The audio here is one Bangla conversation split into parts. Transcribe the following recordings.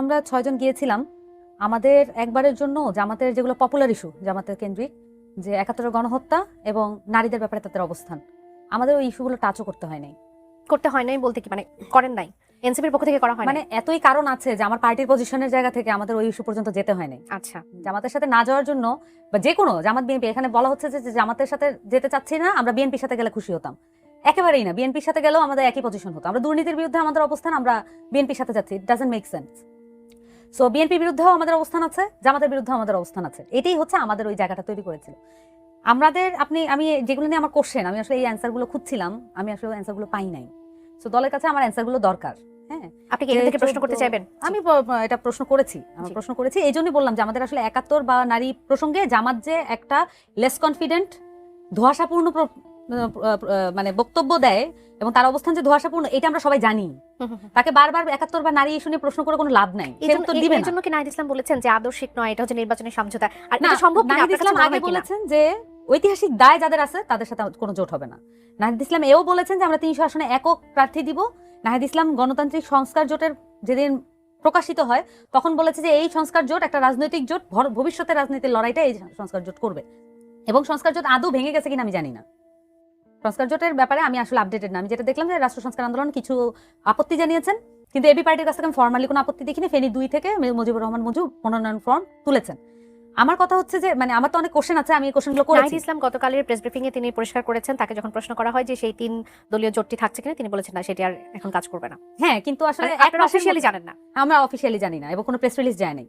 আমরা 6 জন গিয়েছিলাম। আমাদের একবারের জন্য জামাতের যেগুলো পপুলার ইস্যু, জামাতের কেন্দ্রিক, যে ৭১ গণহত্যা এবং নারীদের ব্যাপারে তাদের অবস্থান, আমাদের ওই ইস্যুগুলো টাচও করতে হয় নাই। করতে হয় নাই বলতে কি মানে করেন নাই? এনসিপির পক্ষ থেকে করা হয় মানে এতই কারণ আছে যে আমার পার্টির পজিশনের জায়গা থেকে আমাদের ওই ইস্যু পর্যন্ত যেতে হয় নাই। আচ্ছা, জামাতের সাথে না যাওয়ার জন্য বা যে কোনো জামাত বিএনপি, এখানে বলা হচ্ছে যে জামাতের সাথে যেতে চাচ্ছি না, আমরা বিএনপির সাথে গেলে খুশি হতাম। একেবারেই না, বিএনপির সাথে গেলেও আমাদের একই পজিশন হতো। আমরা দুর্নীতির বিরুদ্ধে আমাদের অবস্থান, আমরা বিএনপির সাথে যাচ্ছি, it doesn't make sense. So বিএনপির বিরুদ্ধেও আমাদের অবস্থান আছে, জামাতের বিরুদ্ধেও আমাদের অবস্থান আছে। এটাই হচ্ছে আমাদের ওই জায়গাটা তৈরি করেছিল। আমি যেগুলো নিয়ে আমার কোশ্চেন, আমি আসলে এই অ্যান্সারগুলো খুঁজছিলাম, আমি আসলে অ্যান্সারগুলো পাই নাই। সো দলের কাছে আমার অ্যান্সারগুলো দরকার। হ্যাঁ, আপনি কি এখান থেকে প্রশ্ন করতে চাইবেন? আমি এটা প্রশ্ন করেছি, এই জন্যই বললাম যে আমাদের আসলে ৭১ বা নারী প্রসঙ্গে জামাত যে একটা লেস কনফিডেন্ট, ধোঁয়াশাপূর্ণ মানে বক্তব্য দেয় এবং তার অবস্থান যে ধোঁয়াশাপূর্ণ, এটা আমরা সবাই জানি। তাকে বারবার ৭১ বা নারী ইস্যু নিয়ে প্রশ্ন করে কোনো লাভ নাই। এই জন্য কি নাহিদ ইসলাম বলেছেন যে আদর্শিক নয়, এটা হচ্ছে নির্বাচনী সমঝোতা। আর এটা সম্ভব কিনা? নাহিদ ইসলাম আগে বলেছেন যে ঐতিহাসিক দায় যাদের আছে তাদের সাথে কোনো জোট হবে না। নাহিদ ইসলাম এও বলেছেন যে আমরা ৩০০ আসনে একক প্রার্থী দিব। নাহিদ ইসলাম গণতান্ত্রিক সংস্কার জোটের যেদিন প্রকাশিত হয় তখন বলেছে যে এই সংস্কার জোট একটা রাজনৈতিক জোট, ভবিষ্যতের রাজনীতির লড়াইটা এই সংস্কার জোট করবে। এবং সংস্কার জোট আদৌ ভেঙে গেছে কিনা আমি জানি না। সংস্কার জোটের ব্যাপারে আমি আসলে আপডেটেড না। আমি যেটা দেখলাম যে রাষ্ট্র সংস্কার আন্দোলন কিছু আপত্তি জানিয়েছেন, কিন্তু এবি পার্টির কাছ থেকে আমি ফর্মালি কোনো আপত্তি দেখিনি। ফেনী 2 থেকে মুজিবুর রহমান মুজু মনোনয়ন ফর্ম তুলেছেন। আমার কথা হচ্ছে যে মানে আমার তো অনেক কোশ্চেন আছে, আমি এই কোশ্চেনগুলো করেছি। নাহিদ ইসলাম গতকালের প্রেস ব্রিফিং এ তিনি পরিষ্কার করেছেন, তাকে যখন প্রশ্ন করা হয় যে সেই 3 দলীয় জোটটি থাকছে কিনা, তিনি বলেছেন না, সেটি আর এখন কাজ করবে না। হ্যাঁ, কিন্তু আসলে আপনারা অফিশিয়ালি জানেন না? আমরা অফিশিয়ালি জানি না এবং কোনো প্রেস রিলিজ যায় নাই।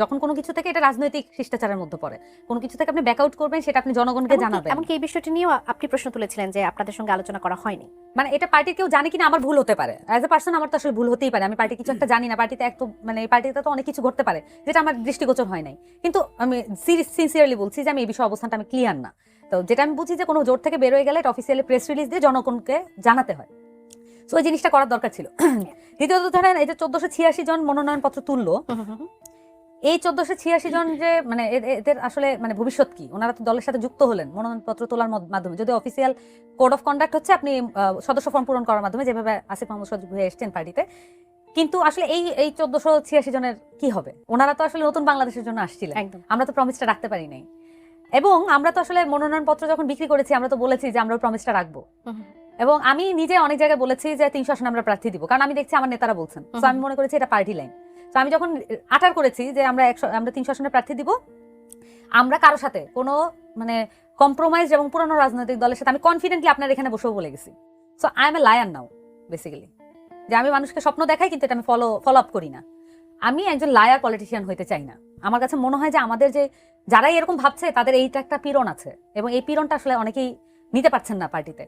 যখন কোনো কিছু থেকে, এটা রাজনৈতিক শিষ্টাচারের মধ্যে পড়ে, কোনো কিছু থেকে আপনি ব্যাকআউট করবেন সেটা আপনি জনগণকে জানাবেন। এমনকি এই বিষয়টি নিয়েও আপনি প্রশ্ন তুলেছিলেন যে আপনাদের সঙ্গে আলোচনা করা হয়নি। মানে এটা পার্টির কেউ জানে কিনা আমার ভুল হতে পারে, অ্যাজ এ পার্সন আমার তো আসলে ভুল হতেই পারে। আমি পার্টি কিছু একটা জানি না, পার্টিতে মানে এই পার্টিতে তো অনেক কিছু ঘটতে পারে যেটা আমার দৃষ্টিগোচর হয় নাই। কিন্তু আমি সিনসিয়ারলি বলছি যে আমি এই বিষয়ে অবস্থানটা আমি ক্লিয়ার না। তো যেটা আমি বুঝি যে কোনো জোট থেকে বের হয়ে গেলে এটা অফিসিয়ালি প্রেস রিলিজ দিয়ে জনগণকে জানাতে হয়। সো এই জিনিসটা করার দরকার ছিল। দ্বিতীয়ত ধরেন এই যে ১৪৮৬ জন মনোনয়নপত্র তুললো, এই ১৪৮৬ জন যে মানে এদের আসলে মানে ভবিষ্যৎ কি? ওনারা তো দলের সাথে যুক্ত হলেন মনোনয়নপত্র তোলার মাধ্যমে। যদি অফিসিয়াল কোড অফ কন্ডাক্ট হচ্ছে আপনি সদস্য ফর্ম পূরণ করার মাধ্যমে, যেভাবে আসিফ মাহমুদ সজীব হয়ে এসছেন পার্টিতে। কিন্তু আসলে এই ১৪৮৬ জনের কি হবে? ওনারা তো আসলে নতুন বাংলাদেশের জন্য আসছিলেন, আমরা তো প্রমিসটা রাখতে পারি নাই। এবং আমরা তো আসলে মনোনয়নপত্র যখন বিক্রি করেছি আমরা তো বলেছি যে আমরা প্রমিসটা রাখবো। এবং আমি নিজে অনেক জায়গায় বলেছি যে ৩০০ আসনে আমরা প্রার্থী দিব, কারণ আমি দেখছি আমার নেতারা বলছেন। তো আমি মনে করেছি এটা পার্টি লাইন। তো আমি যখন আটার করেছি যে আমরা ৩০০ আসনে প্রার্থী দিব, আমরা কারোর সাথে কোনো মানে কম্প্রোমাইজ এবং পুরনো রাজনৈতিক দলের সাথে আমি কনফিডেন্টলি আপনার এখানে বসেও বলে গেছি। So I M a liar now basically, যে আমি মানুষকে স্বপ্ন দেখাই কিন্তু এটা আমি ফলো আপ করি না। আমি একজন লায়ার পলিটিশিয়ান হইতে চাই না। আমার কাছে মনে হয় যে আমাদের যে যারাই এরকম ভাবছে তাদের এইটা একটা পীড়ন আছে এবং এই পীড়নটা আসলে অনেকেই নিতে পারছেন না পার্টিতে।